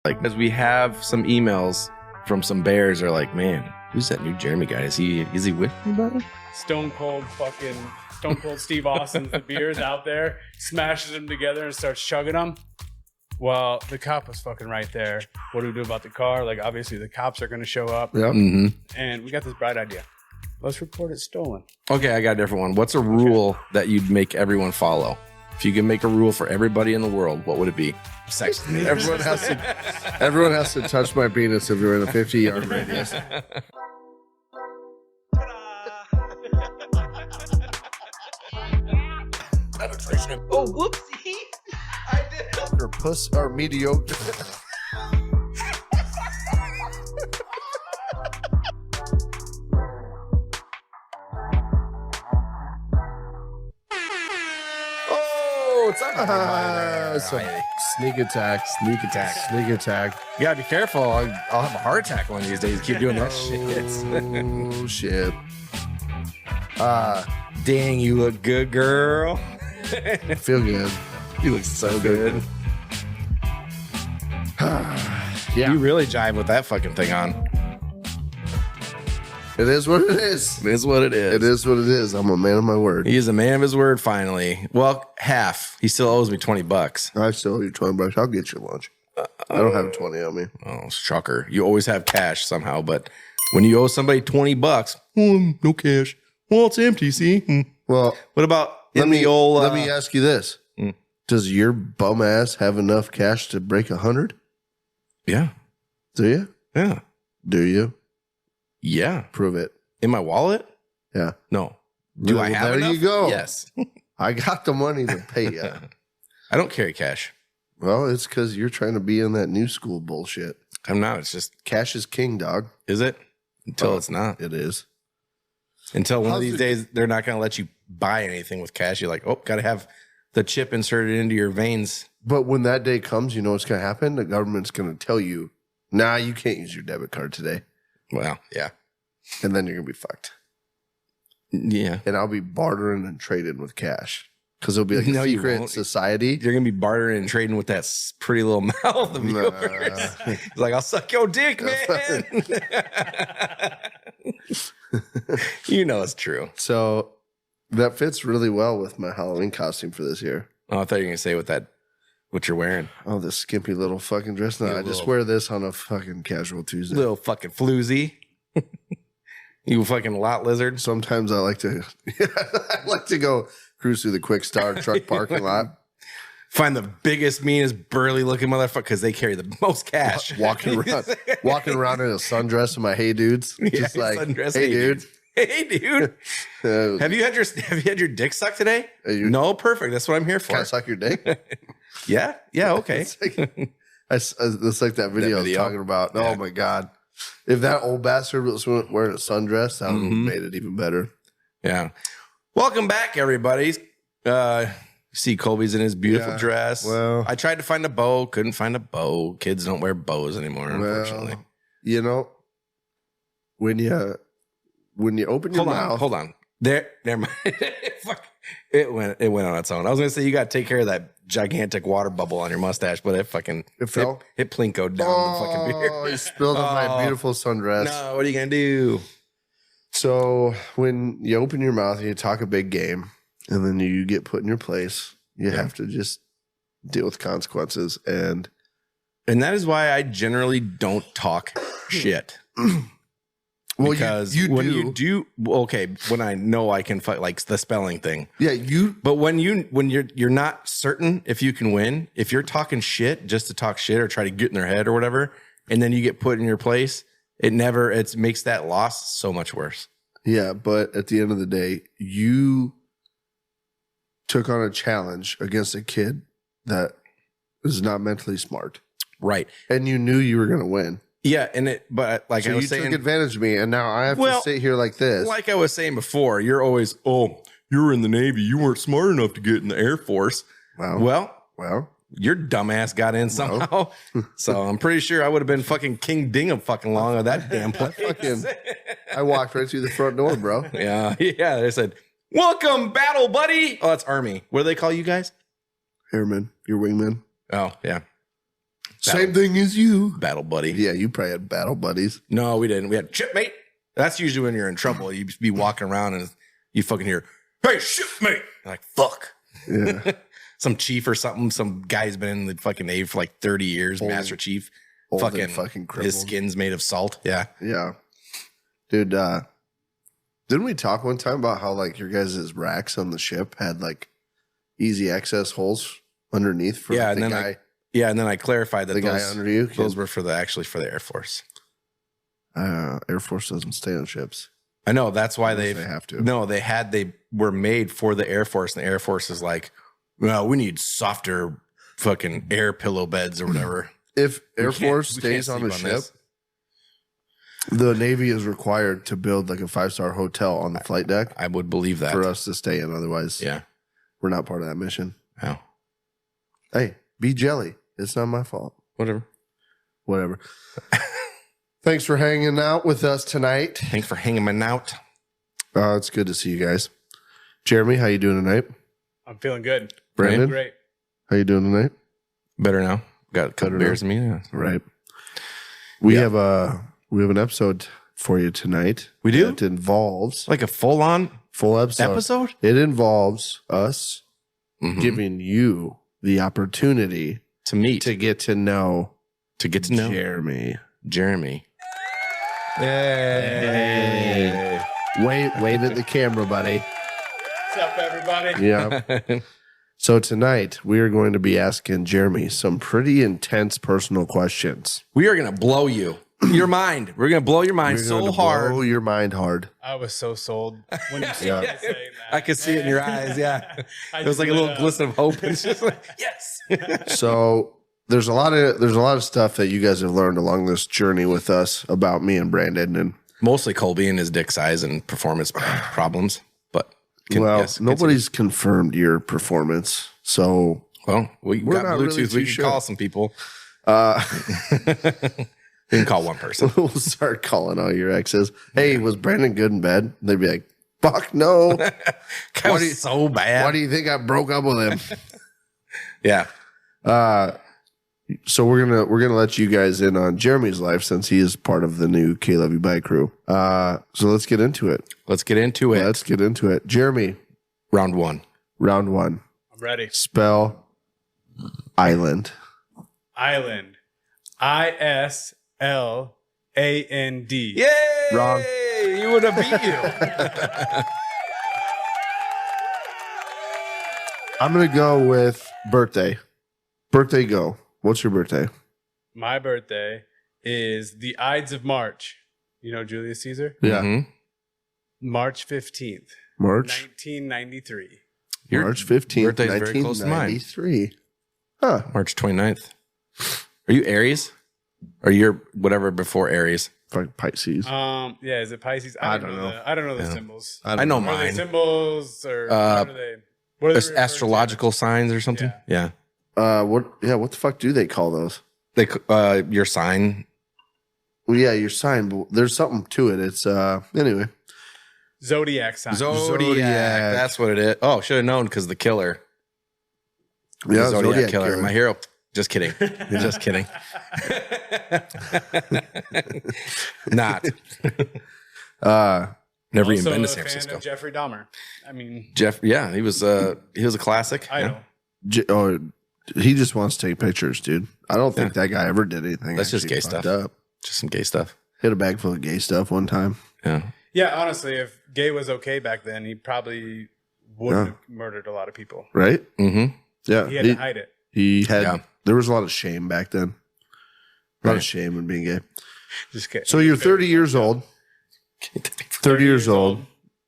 Like, as we have some emails from some bears are like, man, who's that new Jeremy guy? Is he with anybody? Stone Cold Steve Austin's the beers out there, smashes them together and starts chugging them. Well, the cop was fucking right there. What do we do about the car? Like, obviously the cops are going to show up. Yep. Mm-hmm. And we got this bright idea. Let's report it stolen. Okay, I got a different one. What's a rule that you'd make everyone follow? If you could make a rule for everybody in the world, what would it be? Sex. Everyone has to touch my penis if you're in a 50-yard radius. Oh, whoopsie. I did. Or puss or mediocre. It's not sneak attack. You gotta be careful. I'll have a heart attack one of these days. Keep doing that Oh, shit. Dang, you look good, girl. I feel good. You look so good. Yeah. You really jive with that fucking thing on. It is what it is. It is what it is. It is what it is. I'm a man of my word. He is a man of his word, finally. Well, half. He still owes me $20. I still owe you $20. I'll get you lunch. I don't have 20 on me. Oh, shocker. You always have cash somehow, but when you owe somebody $20, no cash. Well, it's empty, see? Well, What about let me let ask you this. Does your bum ass have enough cash to break 100? Yeah. Do you? Yeah. Do you? Yeah. Prove it. In my wallet? Yeah. No. Do Well, I have there enough? you go. Yes. I got the money to pay you. I don't carry cash. Well, it's because you're trying to be in that new school bullshit. I'm not. It's just, Cash is king, dog. is it? Until it's not. It is. Until one of How's these it- days, they're not going to let you buy anything with cash. You're like, oh, got to have the chip inserted into your veins. But when that day comes, you know what's going to happen? The government's going to tell you, nah, you can't use your debit card today. Well, yeah. And then you're going to be fucked. Yeah. And I'll be bartering and trading with cash. Because it'll be like No, a you secret won't. society. You're going to be bartering and trading with that pretty little mouth of Nah. yours. It's like, I'll suck your dick, man. You know it's true. So that fits really well with my Halloween costume for this year. Oh, I thought you were going to say what you're wearing. Oh, this skimpy little fucking dress. No, Yeah, I just little- wear this on a fucking casual Tuesday. Little fucking floozy. You fucking lot lizard. Sometimes I like to go cruise through the Quick Start truck parking lot, Find the biggest, meanest, burly looking motherfucker because they carry the most cash. walking around in a sundress with my hey dudes. Just Yeah, like, sundress, hey dude. Hey, dude. Have you had your dick sucked today? No, perfect. That's what I'm here for. Can I suck your dick? Yeah. Yeah. Okay. It's like that video I was video? talking about. Oh my God. If that old bastard was wearing a sundress, that would have made it even better. Yeah. Welcome back, everybody. See Colby's in his beautiful Yeah, dress. well- I tried to find a bow, couldn't find a bow. Kids don't wear bows anymore, unfortunately. Well, you know, when you open your mouth. Hold on. Never mind. Fuck. It went on its own. I was gonna say you gotta take care of that gigantic water bubble on your mustache, but it fell? It plinkoed down the fucking beard. Oh, you spilled on my beautiful sundress. No, what are you gonna do? So when you open your mouth and you talk a big game and then you get put in your place, you have to just deal with consequences. And that is why I generally don't talk shit. well, Because you when do. you do, okay, when I know I can fight, like the spelling thing. Yeah, you. But when you're not certain if you can win, if you're talking shit just to talk shit or try to get in their head or whatever, and then you get put in your place, it makes that loss so much worse. Yeah, but at the end of the day, you took on a challenge against a kid that is not mentally smart, Right. and you knew you were going to win. Yeah, but like So I you was saying, took advantage of me, and now I have Well, to sit here like this. like I was saying before, you're always, oh, you were in the Navy, you weren't smart enough to get in the Air Force. Well, Your dumbass got in somehow. So I'm pretty sure I would have been fucking King Dingham fucking long of that damn place. I walked right through the front door, bro. Yeah. They said, welcome, battle buddy. Oh, that's Army. What do they call you guys? Airman, your wingman. Oh, yeah. Same thing as you. Battle buddy. Yeah, you probably had battle buddies. No, we didn't. We had shipmate. That's usually when you're in trouble. You'd be walking around and you fucking hear, "Hey, shipmate!" You're like, fuck. Yeah. Some chief or something. Some guy's been in the fucking Navy for like 30 years. Master Chief. Old and Fucking crippled. his skin's made of salt. Yeah. Yeah. Dude, didn't we talk one time about how like your guys' racks on the ship had like easy access holes underneath for Yeah, the and then guy? Yeah, and then I clarified that The guy those, under you? those were for the Air Force. Air Force doesn't stay on ships. I know that's why They have to. No, they were made for the Air Force, and the Air Force is like, well, we need softer fucking air pillow beds or whatever. If Air We can't- Force we can't stays on a sleep ship, this. the Navy is required to build like a 5-star hotel on the flight deck I would believe that. for us to stay in. Otherwise, Yeah. we're not part of that mission. Oh, Hey, be jelly. It's not my fault. whatever. Whatever. Thanks for hanging out with us tonight. Thanks for hanging me out. It's good to see you guys. Jeremy, how you doing tonight? I'm feeling good. Brandon, Great. how you doing tonight? Better now. Got a couple Better beers in me. Yeah. Right. We have an episode for you tonight. We do? It involves Like a full-on full episode. episode? It involves us Mhm. giving you the opportunity To meet. to get to know Jeremy. Jeremy. Hey. Wave at the camera, buddy. What's up, everybody? Yeah. So tonight we are going to be asking Jeremy some pretty intense personal questions. We are going to blow your mind. We're going to blow your mind We're so going to hard. blow your mind hard. I was so sold when you started saying that. I could see it in your eyes. Yeah. I It was just like a lit little up. glisten of hope. It's just like, yes. So there's a lot of stuff that you guys have learned along this journey with us about me and Brandon, and Mostly Colby and his dick size and performance problems. But nobody's confirmed your performance. So we We're got not Bluetooth. really too We can sure. call some people. uh, We can call one person. we'll start calling all your exes. Hey, was Brandon good in bed? They'd be like, "Fuck no! That Why was do you- so bad. Why do you think I broke up with him?" Yeah. So we're gonna let you guys in on Jeremy's life since he is part of the new KLYB crew. So let's get into it. Let's get into it. Let's get into it. Jeremy, Round one. round one. I'm ready. Spell island. Island. ISLAND. Yay! Wrong. You would have beat you. I'm gonna go with birthday. Birthday go. What's your birthday? My birthday is the Ides of March. You know Julius Caesar? Yeah. Mhm. March 15th, March 1993. Your March 15th, birthday's very close to mine. 1993. Huh. March 29th. Are you Aries? Or you're whatever before Aries? Fuck Pisces. Yeah, is it Pisces? I don't know. I don't know the Yeah. symbols. I know Are they mine. symbols or what are they? What are they referring to? Astrological signs or something? Yeah. What the fuck do they call those? They your sign. Well, yeah, your sign, but there's something to it. It's anyway. Zodiac sign. Zodiac. That's what it is. Oh, should have known because the killer. Yeah, The Zodiac, Zodiac killer. killer. My hero. Just kidding. Just kidding. Not. Never even Also been to a San fan Francisco. of Jeffrey Dahmer. I mean, Jeff, yeah, he was a classic. idol. He just wants to take pictures, dude. I don't think that guy ever did anything. That's just actually gay fucked stuff. Up. Just some gay stuff. He had a bag full of gay stuff one time. Yeah. Yeah, honestly, if gay was okay back then, he probably wouldn't have murdered a lot of people. Right? Mm-hmm. Yeah. He had to hide it. He had. Yeah. There was a lot of shame back then. A lot of Right. shame in being gay. Just kidding. So you're 30 years old. 30 years old.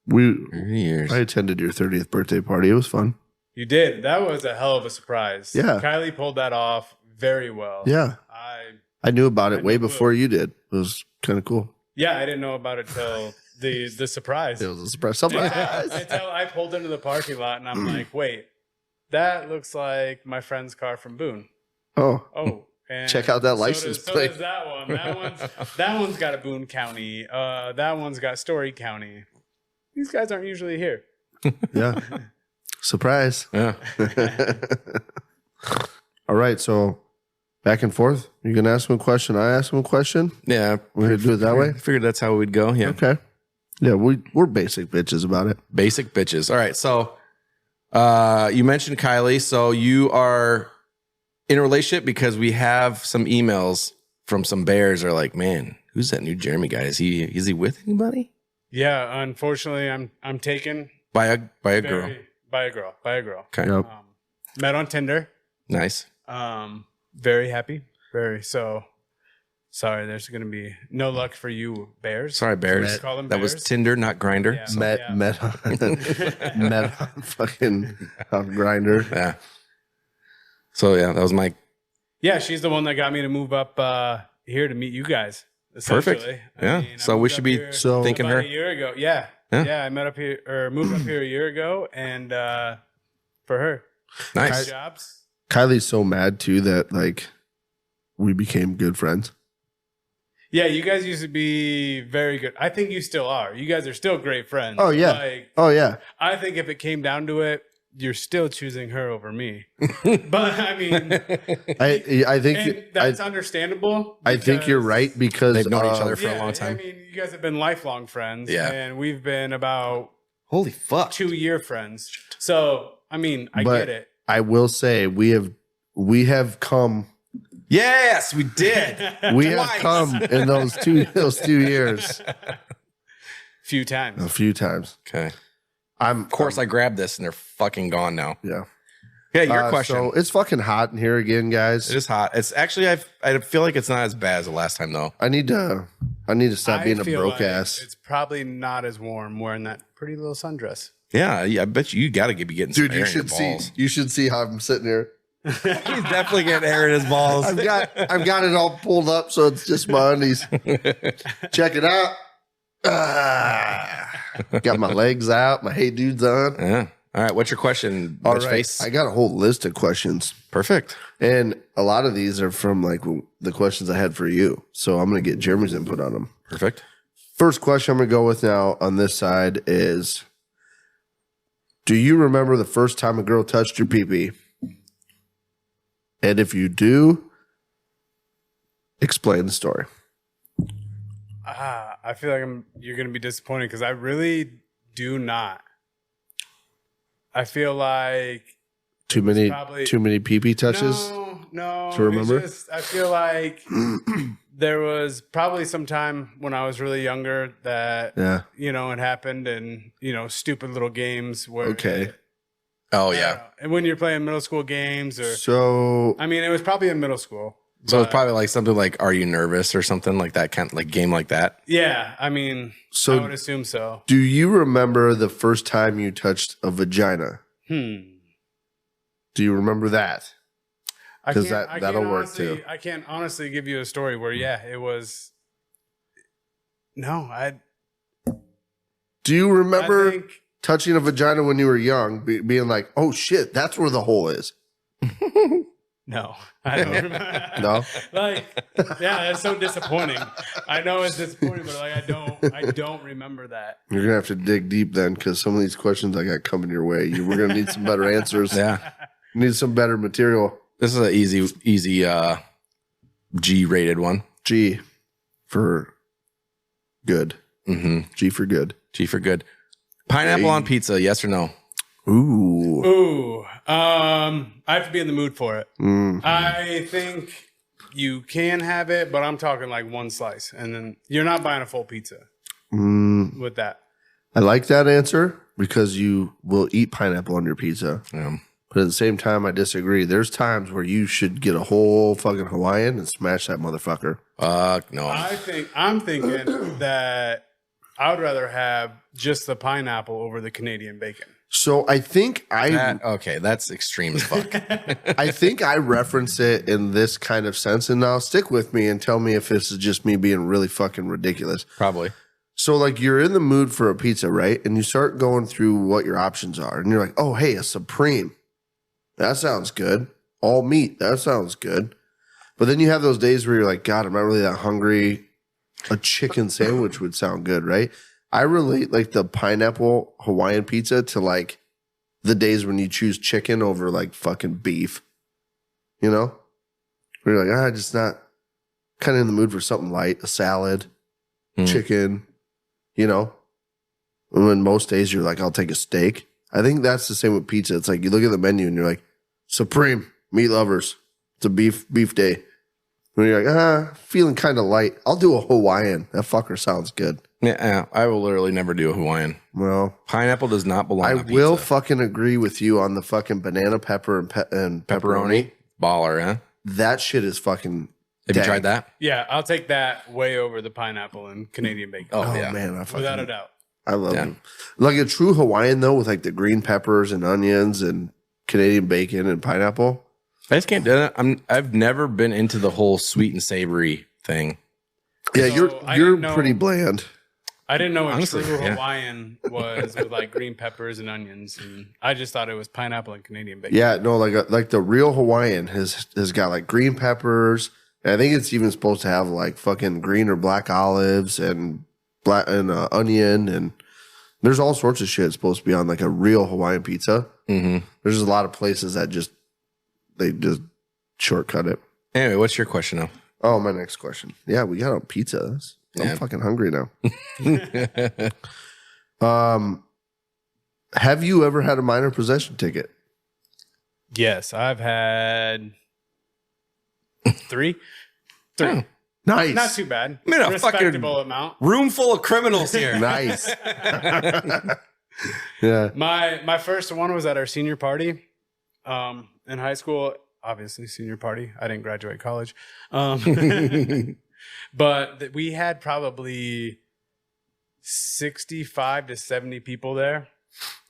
Years. I attended your 30th birthday party. It was fun. You did. That was a hell of a surprise. Yeah. Kylie pulled that off very well. Yeah. I knew about it I way knew before you did. It was kind of cool. Yeah, I didn't know about it till the surprise. It was a surprise. Somebody Until I pulled into the parking lot and I'm like, wait, that looks like my friend's car from Boone. Oh. Oh, and Check out that license so plate. does that one. That one's got a Boone County. That one's got Story County. These guys aren't usually here. Yeah. Surprise. Yeah. All right. So Back and forth. You can ask him a question. I ask him a question. Yeah. We're going to do it that way? I figured that's how we'd go. Yeah. Okay. Yeah, we're basic bitches about it. Basic bitches. All right. So you mentioned Kylie. So you are in a relationship because we have some emails from some bears are like, man, who's that new Jeremy guy? Is he with anybody? Yeah, unfortunately, I'm taken By a girl. By a girl. Okay. Yep. Met on Tinder. Nice. Very happy. Very so. Sorry, there's going to be no luck for you, bears. Sorry, bears. Call them That bears. was Tinder, not Grinder. Yeah. Met on fucking Grinder. Yeah. So yeah, that was my Yeah, she's the one that got me to move up here to meet you guys. perfect. essentially. Yeah. I So we moved should up be here thinking about her. a year ago. Yeah. Yeah. Yeah, I met up here or moved up here a year ago, and for her, Nice. jobs. Kylie's so mad too that like we became good friends. Yeah, you guys used to be very good. I think you still are. You guys are still great friends. Oh, yeah. Like, Oh yeah. I think if it came down to it, you're still choosing her over me. But I mean, I think and that's understandable. I think you're because- right because They've known each other for a Yeah, long time. I mean, you guys have been lifelong friends. Yeah. And we've been about Holy fuck. 2-year friends. So, I mean, I But- get it. I will say we have come Yes, we did. we have Twice. come in those 2 years Few times. a few times. Okay. Of Of course, I grabbed this and they're fucking gone now. yeah. Yeah, your question. So it's fucking hot in here again, guys. It is hot. It's actually I feel like it's not as bad as the last time though. I need to stop being a feel broke like ass. It's probably not as warm wearing that pretty little sundress. Yeah, I bet you got to be getting some Dude, air in your balls. you should see how I'm sitting here. He's definitely getting air in his balls. I've got it all pulled up so it's just my undies. Check it out. Got my legs out, my hey dudes on. Yeah. All right. What's your question? All Bitch right. face? I got a whole list of questions. Perfect. And a lot of these are from like the questions I had for you. So I'm going to get Jeremy's input on them. Perfect. First question I'm going to go with now on this side is, do you remember the first time a girl touched your pee-pee? And if you do, explain the story. I feel like you're going to be disappointed because I really do not. I feel like Too many pee-pee touches? No. to remember? It's just, I feel like there was probably some time when I was really younger that, Yeah. it happened and, stupid little games where. Okay. Oh I don't yeah. know. And when you're playing middle school games or, So I mean, it was probably in middle school. So it's but- probably like something like "Are you nervous?" or something like that, kind of like game like that. Yeah. I mean, So- I would assume so. do you remember the first time you touched a vagina? Do you remember that? I 'Cause can't- I that'll can't work, honestly- too. I can't honestly give you a story where, it was. No, Do you I remember think touching a vagina when you were young, being like, oh shit, that's where the hole is? no. I don't remember. No? Like, yeah, that's so disappointing. I know it's disappointing, but like I don't remember that. You're going to have to dig deep then because some of these questions I got coming your way. We're going to need some better answers. Yeah. Need some better material. This is an easy G-rated one. G for good. Mm-hmm. G for good. G for good. Pineapple on pizza, yes or no? Ooh. Ooh, I have to be in the mood for it. Mm. I think you can have it, but I'm talking like one slice, and then you're not buying a full pizza with that. I like that answer because you will eat pineapple on your pizza. Yeah. But at the same time, I disagree. There's times where you should get a whole fucking Hawaiian and smash that motherfucker. No. I'm thinking that I would rather have just the pineapple over the Canadian bacon. So I think Okay, that's extreme as fuck. I think I reference it in this kind of sense, and now stick with me and tell me if this is just me being really fucking ridiculous. Probably. So like you're in the mood for a pizza, right? And you start going through what your options are, and you're like, oh hey, a Supreme. That sounds good. All meat. That sounds good. But then you have those days where you're like, God, I'm not really that hungry. A chicken sandwich would sound good, right? I relate like the pineapple Hawaiian pizza to like the days when you choose chicken over like fucking beef. You know? Where you're like, just not kind of in the mood for something light, a salad, chicken, you know? And then most days you're like, I'll take a steak. I think that's the same with pizza. It's like you look at the menu and you're like, Supreme, meat lovers. It's a beef day. And you're like, feeling kind of light. I'll do a Hawaiian. That fucker sounds good. Yeah, I will literally never do a Hawaiian. Well, Pineapple does not belong I on pizza. will fucking agree with you on the fucking banana pepper and pepperoni. Baller, huh? That shit is fucking Have you tried that? Yeah, I'll take that way over the pineapple and Canadian bacon. Oh, Oh, yeah. man. Without a doubt. I love them. Like a true Hawaiian, though, with like the green peppers and onions and Canadian bacon and pineapple. I just can't do it. I've never been into the whole sweet and savory thing. Yeah, So, you're pretty bland. I didn't know what Honestly, true yeah. Hawaiian was with like green peppers and onions, and I just thought it was pineapple and Canadian bacon. Yeah, no, like the real Hawaiian has got like green peppers. And I think it's even supposed to have like fucking green or black olives and onion, and there's all sorts of shit supposed to be on like a real Hawaiian pizza. Mm-hmm. There's a lot of places that they just shortcut it. Anyway, what's your question now? Oh, my next question. Yeah, we got on pizzas. Yeah. I'm fucking hungry now. Have you ever had a minor possession ticket? Yes, I've had 3. Oh, Nice. Not too bad. Man, a Respectable amount. room full of criminals here. Nice. Yeah. My first one was at our senior party in high school. Obviously, senior party. I didn't graduate college. But we had probably 65 to 70 people there.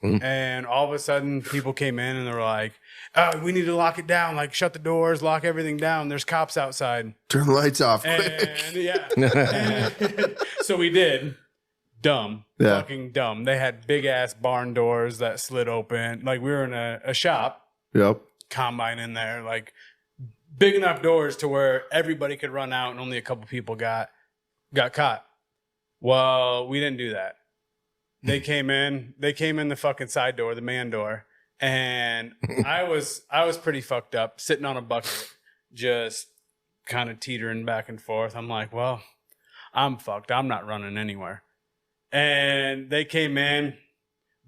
And all of a sudden, people came in and they were like, "Oh, we need to lock it down. Like, shut the doors, lock everything down. There's cops outside." Turn the lights off. And yeah. So we did. Dumb. Yeah. Fucking dumb. They had big ass barn doors that slid open. Like, we were in a shop, Yep. combine in there, like big enough doors to where everybody could run out and only a couple people got caught. Well, we didn't do that. They came in the fucking side door, the man door, and I was pretty fucked up, sitting on a bucket, just kind of teetering back and forth. I'm like, well, I'm fucked. I'm not running anywhere. And they came in,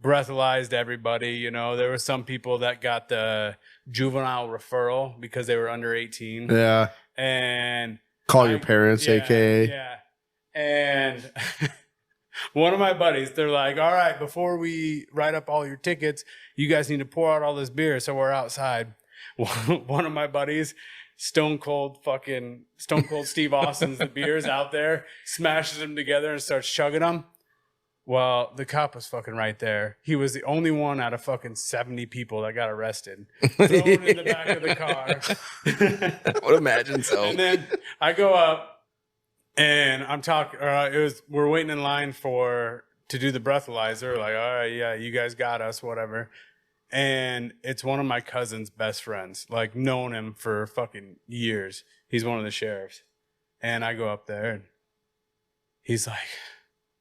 breathalyzed everybody. You know, there were some people that got the juvenile referral because they were under 18. Yeah. And Call your parents, AKA. Yeah. And one of my buddies, they're like, "All right, before we write up all your tickets, you guys need to pour out all this beer." So we're outside. One of my buddies, Stone Cold Steve Austin's the beers out there, smashes them together and starts chugging them. Well, the cop was fucking right there. He was the only one out of fucking 70 people that got arrested. Thrown in the back of the car. I would imagine so. And then I go up and I'm talking, we're waiting in line to do the breathalyzer. Like, all right, yeah, you guys got us, whatever. And it's one of my cousin's best friends, like known him for fucking years. He's one of the sheriffs. And I go up there and he's like,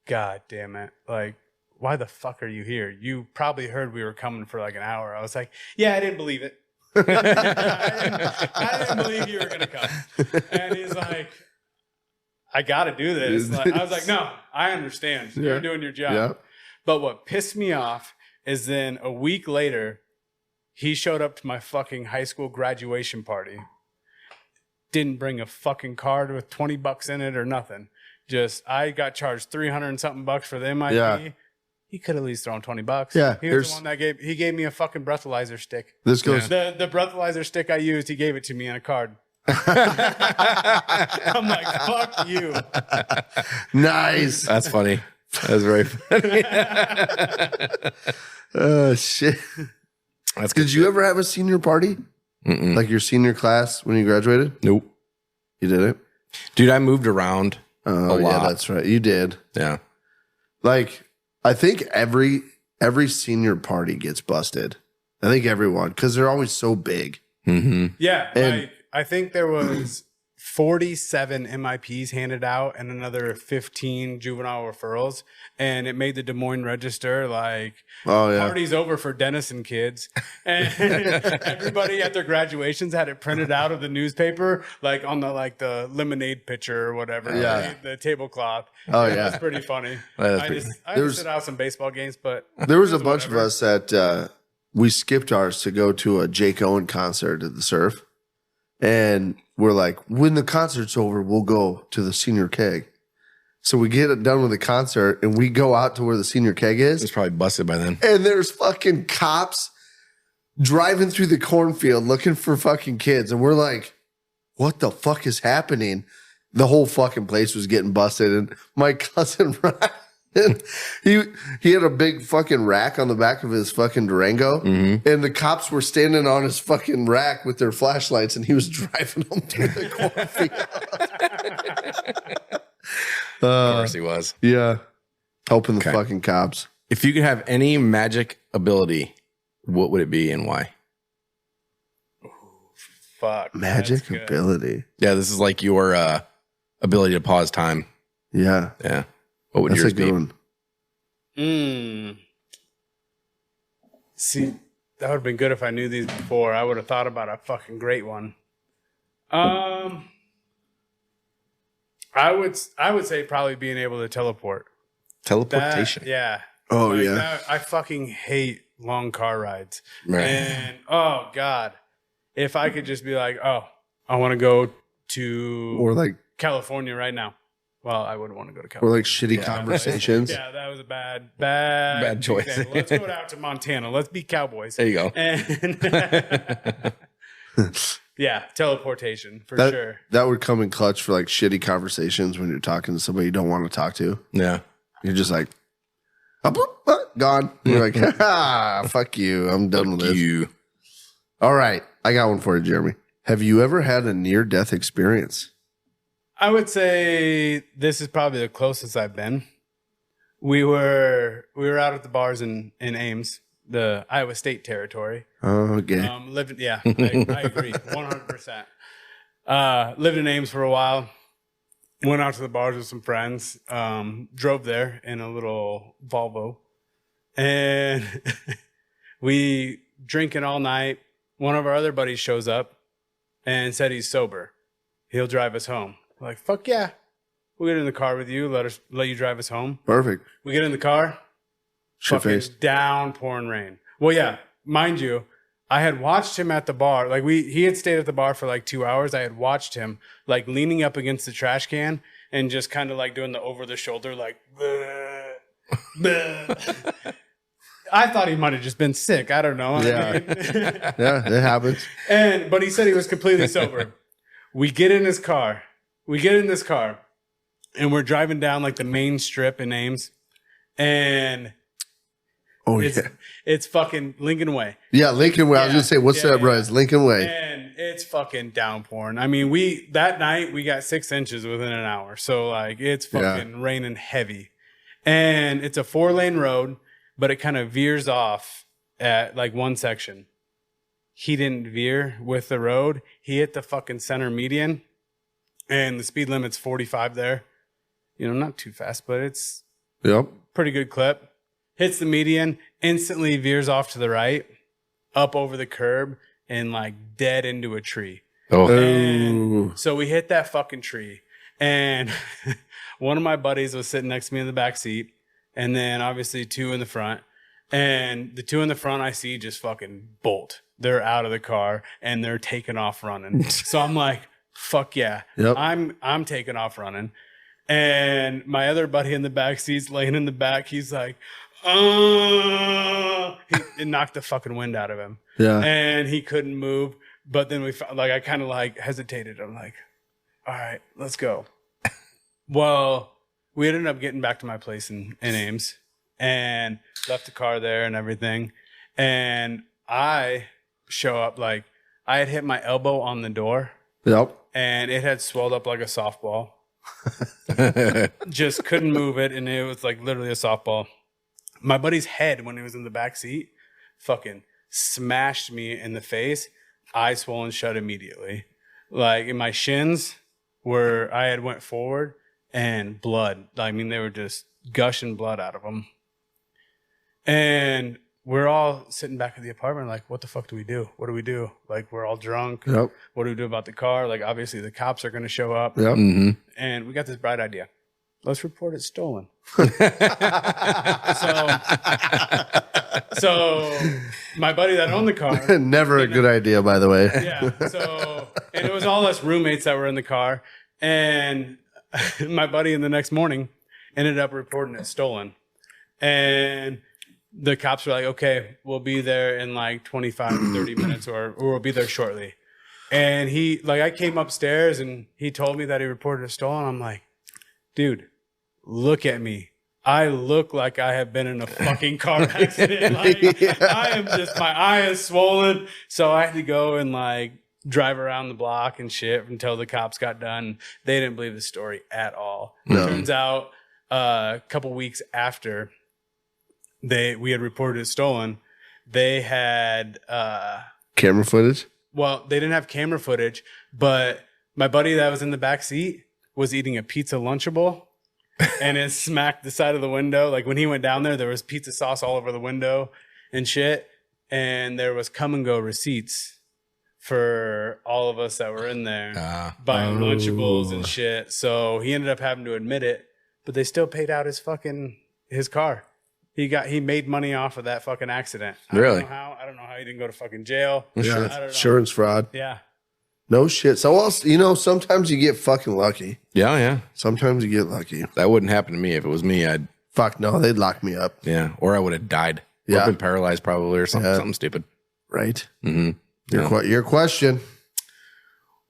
"God damn it. Like, why the fuck are you here? You probably heard we were coming for like an hour." I was like, "Yeah, I didn't believe it." I didn't believe you were going to come. And he's like, "I got to do this." I was like, "No, I understand. You're doing your job." Yeah. But what pissed me off is then a week later, he showed up to my fucking high school graduation party. Didn't bring a fucking card with $20 in it or nothing. Just, I got charged 300 and something bucks for the MIP. Yeah. He could at least thrown $20. Yeah, He was the one that gave me a fucking breathalyzer stick. This goes. The breathalyzer stick I used, he gave it to me on a card. I'm like, fuck you. Nice. That's funny. That's very funny. Oh, shit. That's Did you ever have a senior party? Mm-mm. Like your senior class when you graduated? Nope. You didn't? Dude, I moved around. Oh, A yeah, lot. that's right. You did. Yeah. Like, I think every senior party gets busted. I think everyone, because they're always so big. Mm-hmm. Yeah, And- like, I think there was 47 MIPs handed out and another 15 juvenile referrals. And it made the Des Moines Register like, party's over for Denison kids. And everybody at their graduations had it printed out of the newspaper, like on the lemonade pitcher or whatever, the tablecloth. Oh, It yeah. was pretty funny. That I is had to sit out some baseball games, but There was a bunch of us that we skipped ours to go to a Jake Owen concert at the Surf. And we're like, when the concert's over, we'll go to the senior keg. So we get it done with the concert and we go out to where the senior keg It's is. probably busted by then. And there's fucking cops driving through the cornfield looking for fucking kids. And we're like, what the fuck is happening? The whole fucking place was getting busted. And my cousin Ryan, he had a big fucking rack on the back of his fucking Durango. And the cops were standing on his fucking rack with their flashlights and he was driving them through the cornfield. Of course he was. Yeah. Helping the Okay. fucking cops. If you could have any magic ability, what would it be and why? fuck. Magic that's good. ability. Yeah, this is like your ability to pause time. Yeah. Yeah. What would That's yours a good be? one. See, that would have been good if I knew these before. I would have thought about a fucking great one. I would say probably being able to teleport. Teleportation. Yeah. Oh, Like, yeah. that- I fucking hate long car rides. Right. And oh God, if I could just be like, oh, I want to go to Or like California right now. Well, I wouldn't want to go to California. shitty conversations. Yeah, that was a bad choice. example. Let's go out to Montana. Let's be cowboys. There you go. And yeah, teleportation for sure. That would come in clutch for like shitty conversations when you're talking to somebody you don't want to talk to. Yeah. You're just like, gone. You're like, fuck you. I'm done with this. You. All right. I got one for you, Jeremy. Have you ever had a near death experience? I would say this is probably the closest I've been. We were out at the bars in Ames, the Iowa State territory. Oh, okay. I agree, 100%. Lived in Ames for a while. Went out to the bars with some friends. Drove there in a little Volvo, and we drinking all night. One of our other buddies shows up and said he's sober. He'll drive us home. We're like, fuck yeah, we'll get in the car with you. Let you drive us home. Perfect. We get in the car. Shit Fucking face. downpouring rain. Well, yeah, mind you, I had watched him at the bar. Like he had stayed at the bar for like 2 hours. I had watched him like leaning up against the trash can and just kind of like doing the over the shoulder, like, bleh, bleh. I thought he might have just been sick. I don't know. Yeah. I mean, Yeah, it happens. but he said he was completely sober. We get in his car. And we're driving down like the main strip in Ames. And Oh, it's yeah. it's fucking Lincoln Way. Yeah, Lincoln Way. I was Yeah, going to say, what's yeah, that, bro? yeah. It's Lincoln Way. And it's fucking downpouring. I mean, that night we got 6 inches within an hour. So like it's fucking raining heavy. And it's a 4-lane road, but it kind of veers off at like one section. He didn't veer with the road. He hit the fucking center median, and the speed limit's 45 there. You know, not too fast, but it's Yep. pretty good clip. Hits the median, instantly veers off to the right, up over the curb, and like dead into a tree. Oh. And so we hit that fucking tree, and one of my buddies was sitting next to me in the back seat, and then obviously 2 in the front. And the 2 in the front I see just fucking bolt. They're out of the car and they're taking off running. So I'm like, fuck yeah. Yep. I'm taking off running. And my other buddy in the back seat's laying in the back. He's like, it knocked the fucking wind out of him. Yeah. And he couldn't move. But then I kind of like hesitated. I'm like, all right, let's go. Well, we ended up getting back to my place in Ames and left the car there and everything. And I show up, like I had hit my elbow on the door Yep. and it had swelled up like a softball. Just couldn't move it. And it was like literally a softball. My buddy's head, when he was in the back seat, fucking smashed me in the face. Eye swollen shut immediately. Like in my shins, where I had went forward and blood. I mean, they were just gushing blood out of them. And we're all sitting back at the apartment like, what the fuck do we do? What do we do? Like, we're all drunk. Yep. What do we do about the car? Like, obviously the cops are going to show up. Yep. Mm-hmm. And we got this bright idea. Let's report it stolen. So my buddy that owned the car. Never a good idea, by the way. Yeah. So, and it was all us roommates that were in the car. And my buddy in the next morning ended up reporting it stolen. And the cops were like, okay, we'll be there in like 25 to 30 minutes or we'll be there shortly. And I came upstairs and he told me that he reported it stolen. I'm like, dude, look at me. I look like I have been in a fucking car accident. I am just, my eye is swollen. So I had to go and like drive around the block and shit until the cops got done. They didn't believe the story at all. No. Turns out a couple weeks after we had reported it stolen, they had Camera footage? well, they didn't have camera footage, but my buddy that was in the back seat was eating a pizza Lunchable and it smacked the side of the window. Like when he went down there was pizza sauce all over the window and shit. And there was come and go receipts for all of us that were in there buying Lunchables and shit. So he ended up having to admit it, but they still paid out his car. He made money off of that fucking accident. Really? I don't know how he didn't go to fucking jail. Yeah. I don't know. Insurance fraud. Yeah. No shit. So else, sometimes you get fucking lucky. Yeah, yeah. Sometimes you get lucky. That wouldn't happen to me. If it was me, I'd Fuck no, they'd lock me up. yeah, or I would have died. Or Yeah. been paralyzed probably or something, Yeah. something stupid. Right? Mm-hmm. Your question.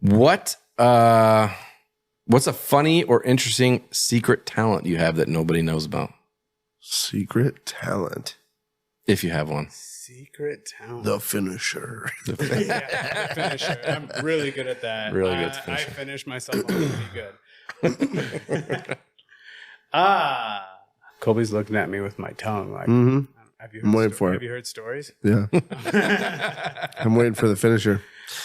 What's a funny or interesting secret talent you have that nobody knows about? Secret talent. If you have one. Secret talent. The finisher. Yeah, finisher. I'm really good at that. Really good I finisher. finish myself on pretty good. Colby's looking at me with my tongue. Like, Mm-hmm. have you I'm heard waiting for it. Have you heard stories? Yeah. I'm waiting for the finisher.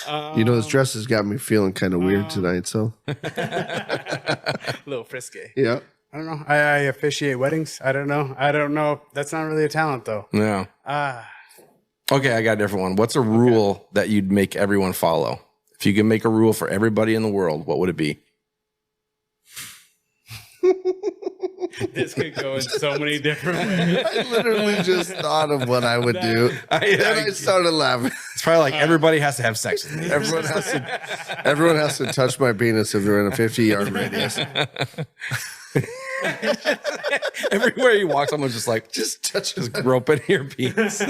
This dress has got me feeling kind of weird tonight, so. A little frisky. Yeah. I don't know. I officiate weddings. I don't know. That's not really a talent, though. Yeah. Okay, I got a different one. What's a rule that you'd make everyone follow? If you could make a rule for everybody in the world, what would it be? This could go in so many different ways. I literally just thought of what I would do. And I started laughing. It's probably like everybody has to have sex with me. Everyone has to touch my penis if they're in a 50-yard radius. Everywhere you walk, someone's just like, Just touch just groping your penis.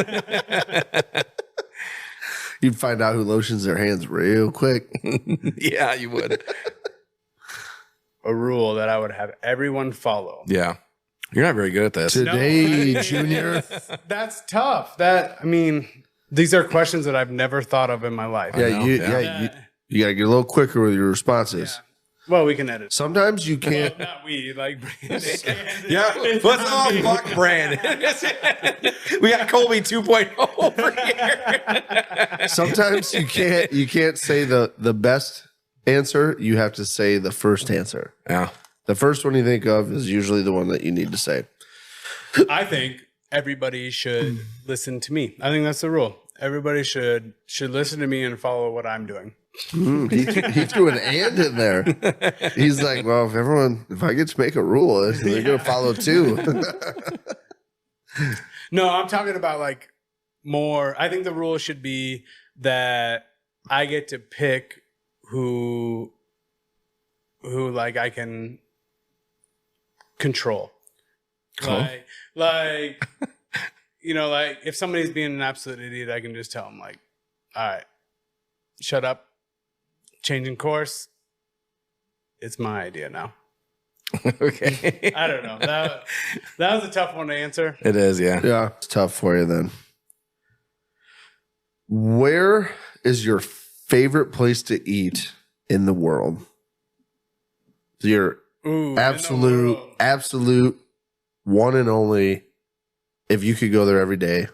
You'd find out who lotions their hands real quick. Yeah, you would. A rule that I would have everyone follow. Yeah. You're not very good at this. Today, Junior. That's tough. These are questions that I've never thought of in my life. Yeah, know, you yeah. you gotta get a little quicker with your responses. Well, we can edit. Sometimes you can't. Not we, like Brandon. Yeah. What's all fuck Brandon? We got Colby 2.0 over here. Sometimes you can't say the best answer. You have to say the first answer. Yeah. The first one you think of is usually the one that you need to say. I think everybody should listen to me. I think that's the rule. Everybody should listen to me and follow what I'm doing. He threw an and in there. He's like, well, if I get to make a rule, they're gonna follow too. No, I'm talking about like more. I think the rule should be that I get to pick who like I can control. Cool. Like like if somebody's being an absolute idiot, I can just tell them like, all right, shut up, changing course. It's my idea now. Okay. I don't know. That was a tough one to answer. It is, yeah. Yeah, it's tough for you then. Where is your favorite place to eat in the world? Your Ooh, absolute one and only. If you could go there every day,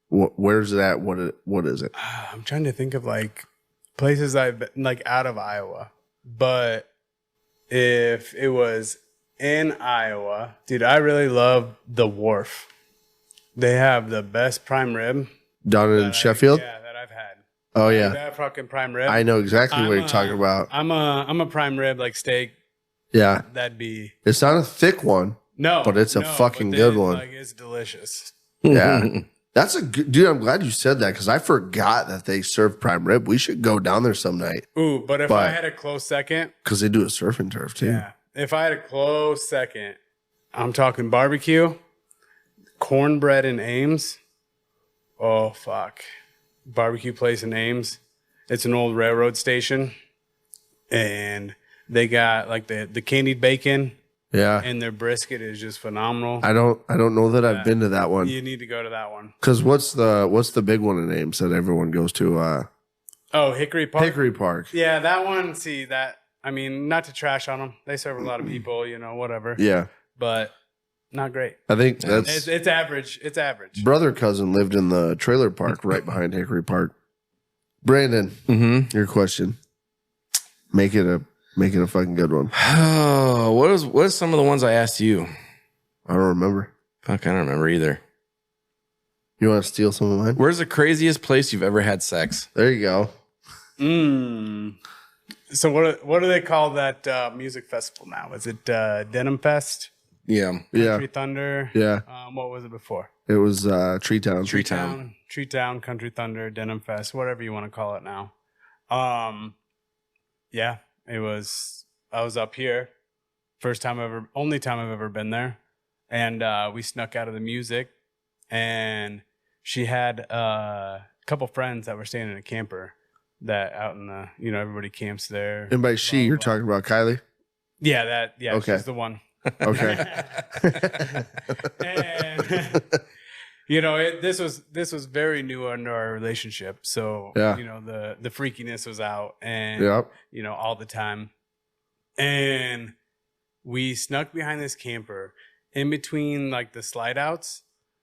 where's it at? What is it? I'm trying to think of like places I've been like out of Iowa, but if it was in Iowa, dude, I really love the Wharf. They have the best prime rib Down in Sheffield? that I've had. Oh, Like, yeah. that fucking prime rib. I know exactly what you're talking about. I'm a prime rib like steak. Yeah. That'd be It's not a thick one. no, But it's a fucking good one. Like it's delicious. Yeah. That's a good dude. I'm glad you said that because I forgot that they serve prime rib. We should go down there some night Ooh, but if I had a close second, because they do a surf and turf too. yeah. If I had a close second, I'm talking barbecue, cornbread in Ames. Oh fuck, barbecue place in Ames. It's an old railroad station, and they got like the candied bacon. Yeah. And their brisket is just phenomenal. I don't know that I've been to that one. You need to go to that one. Because what's the big one in Ames that everyone goes to? Oh, Hickory Park. Hickory Park. Yeah, that one. See that? I mean, not to trash on them. They serve a lot of people, whatever. Yeah. But not great. I think that's It's average. It's average. brother cousin lived in the trailer park right behind Hickory Park. Brandon, your question. Make it a fucking good one. Oh, what is some of the ones I asked you? I don't remember. Fuck, I don't remember either. You want to steal some of mine? Where's the craziest place you've ever had sex? There you go. So what do they call that music festival now? Is it Denim Fest? Yeah. Country Thunder? Yeah. What was it before? It was Tree Town. Tree Town. Tree Town, Country Thunder, Denim Fest, whatever you want to call it now. Yeah, it was. I was up here, only time I've ever been there, and we snuck out of the music, and she had a couple friends that were staying in a camper that out in the, everybody camps there. And by she, you're talking about Kylie? Yeah, Okay. She's the one. Okay. And this was very new under our relationship. So, Yeah. the freakiness was out and, Yep. all the time. And we snuck behind this camper in between like the slide outs,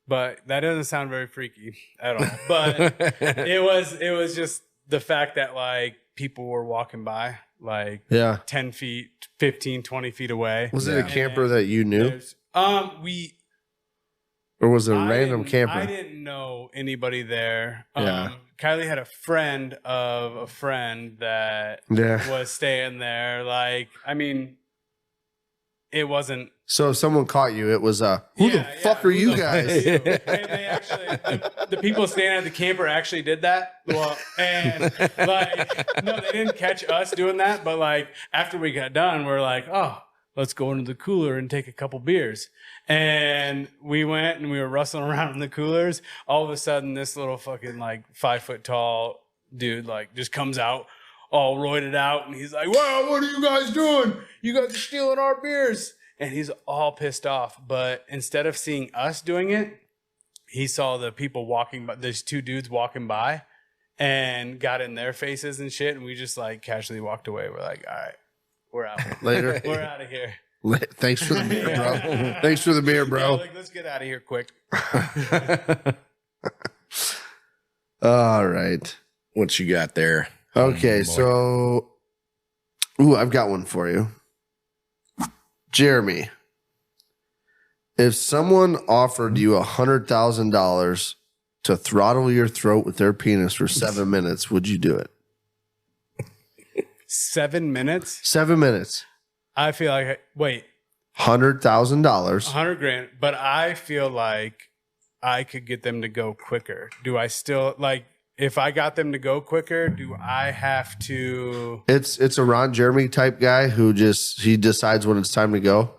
but that doesn't sound very freaky at all. But it was just the fact that like people were walking by like Yeah. 10 feet, 15, 20 feet away. Was it a camper that you knew? Or was it a random camper? I didn't know anybody there. Yeah. Kylie had a friend of a friend that Yeah. was staying there. Like, I mean, it wasn't. So if someone caught you, it was who the fuck are you guys? And they actually, the people staying at the camper actually did that. Well, and like, no, they didn't catch us doing that. But like, after we got done, we're like, oh, let's go into the cooler and take a couple beers. And we went and we were rustling around in the coolers. All of a sudden, this little fucking like 5 foot tall dude like just comes out all roided out. And he's like, wow, what are you guys doing? You guys are stealing our beers. And he's all pissed off. But instead of seeing us doing it, he saw the people walking by, there's two dudes walking by and got in their faces and shit. And we just like casually walked away. We're like, all right, we're out. Later. We're out of here. Thanks for the beer, bro. Thanks for the beer, Yeah, bro. like, let's get out of here quick. All right. What you got there? Okay, so I've got one for you. Jeremy, if someone offered you $100,000 to throttle your throat with their penis for 7 minutes, would you do it? 7 minutes? 7 minutes. I feel like, wait, $100,000. $100,000, but I feel like I could get them to go quicker. Do I still, like, if I got them to go quicker, do I have to? It's a Ron Jeremy type guy who he decides when it's time to go.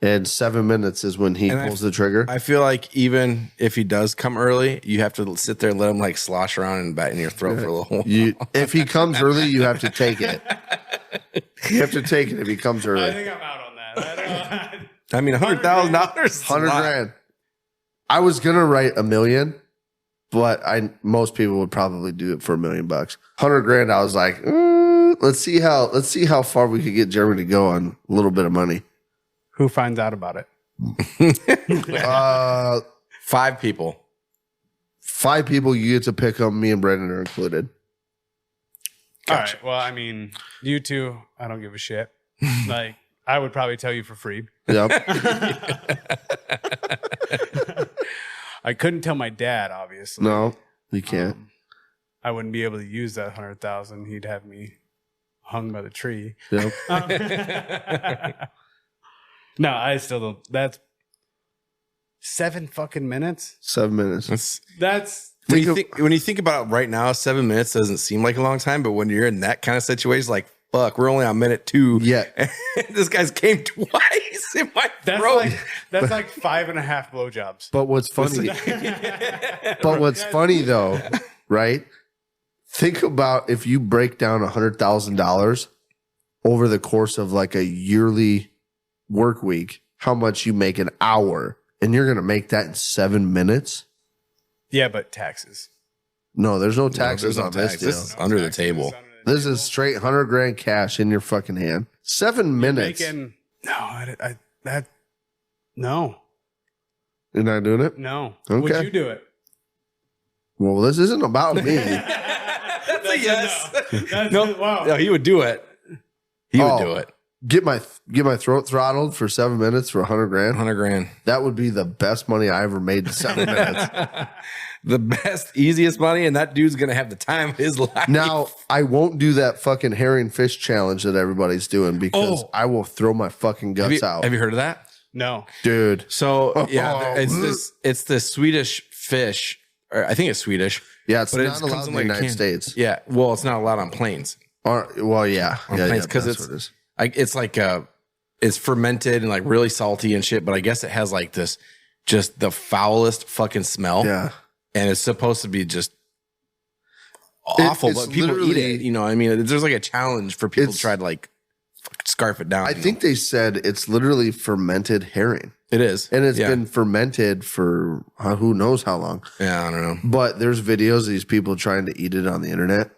And 7 minutes is when he pulls the trigger. I feel like even if he does come early, you have to sit there and let him like slosh around and bat in your throat for a little while. If he comes early, you have to take it. You have to take it if he comes I early. think I'm out on that. I mean, $100,000. $100,000. I was gonna write $1 million, but most people would probably do it for $1 million. $100,000. I was like, let's see how far we could get Jeremy to go on a little bit of money. Who finds out about it? 5 people. 5 people, you get to pick them. Me and Brandon are included. Gotcha. All right. Well, I mean, you two, I don't give a shit. Like, I would probably tell you for free. Yep. I couldn't tell my dad, obviously. No, you can't. I wouldn't be able to use that 100,000. He'd have me hung by the tree. Yep. No, I still don't. That's 7 fucking minutes. 7 minutes. That's when you think about it right now, 7 minutes doesn't seem like a long time, but when you're in that kind of situation, like, fuck, we're only on minute 2. Yeah. This guy's came twice in my throat. That's like 5.5 blowjobs. But what's funny? But what's funny though, right? Think about if you break down $100,000 over the course of like a yearly work week, how much you make an hour, and you're gonna make that in 7 minutes. Yeah, but taxes. No, there's no taxes no on this tax. deal. This is under the table. This is straight 100 grand cash in your fucking hand. 7 minutes. No. You're not doing it? No. Okay. Would you do it? Well, this isn't about me. That's a yes. No. Wow. No, he would do it. He would do it. Get my throat throttled for 7 minutes for 100 grand. 100 grand. That would be the best money I ever made in 7 minutes. The best, easiest money, and that dude's gonna have the time of his life. Now, I won't do that fucking herring fish challenge that everybody's doing because I will throw my fucking guts out. Have you heard of that? No. Dude. So yeah, it's this Swedish fish, or I think it's Swedish. Yeah, it's but not allowed in the United States. Yeah, well, it's not allowed on planes. Well, yeah. Planes, because it's like it's fermented and like really salty and shit. But I guess it has like this, just the foulest fucking smell. Yeah. And it's supposed to be just awful, but people eat it. You know, I mean, there's like a challenge for people to try to like scarf it down. I think they said it's literally fermented herring. It is. And it's been fermented for who knows how long. Yeah, I don't know. But there's videos of these people trying to eat it on the internet.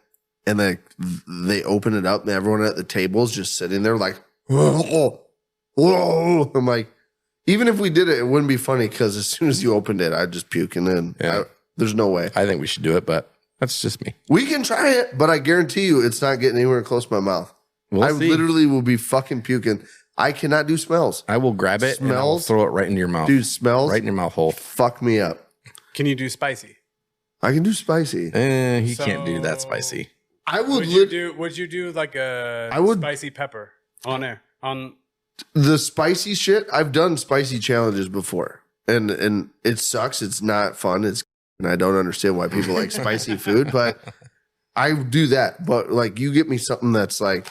And they open it up and everyone at the table is just sitting there like, whoa. I'm like, even if we did it, it wouldn't be funny because as soon as you opened it, I'd just puke. And then there's no way. I think we should do it, but that's just me. We can try it, but I guarantee you it's not getting anywhere close to my mouth. I literally will be fucking puking. I cannot do smells. I will grab it and I'll throw it right into your mouth. Dude, smells. Right in your mouth hole. Fuck me up. Can you do spicy? I can do spicy. He can't do that spicy. I would. Would you do like a spicy pepper on there? On the spicy shit, I've done spicy challenges before. And it sucks. It's not fun. And I don't understand why people like spicy food, but I do that. But like you get me something that's like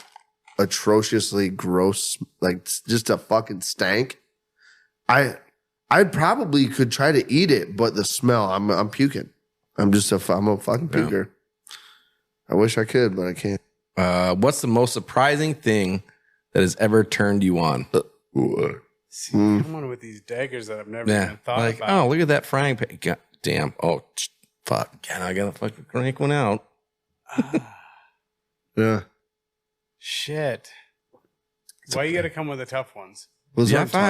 atrociously gross, like just a fucking stank. I probably could try to eat it, but the smell, I'm puking. I'm a fucking puker. I wish I could, but I can't. What's the most surprising thing that has ever turned you on? See, come on with these daggers that I've never even thought about. Oh, look at that frying pan. God damn. Oh, fuck. God, I gotta fucking crank one out. Yeah. Shit. Why you gotta come with the tough ones? I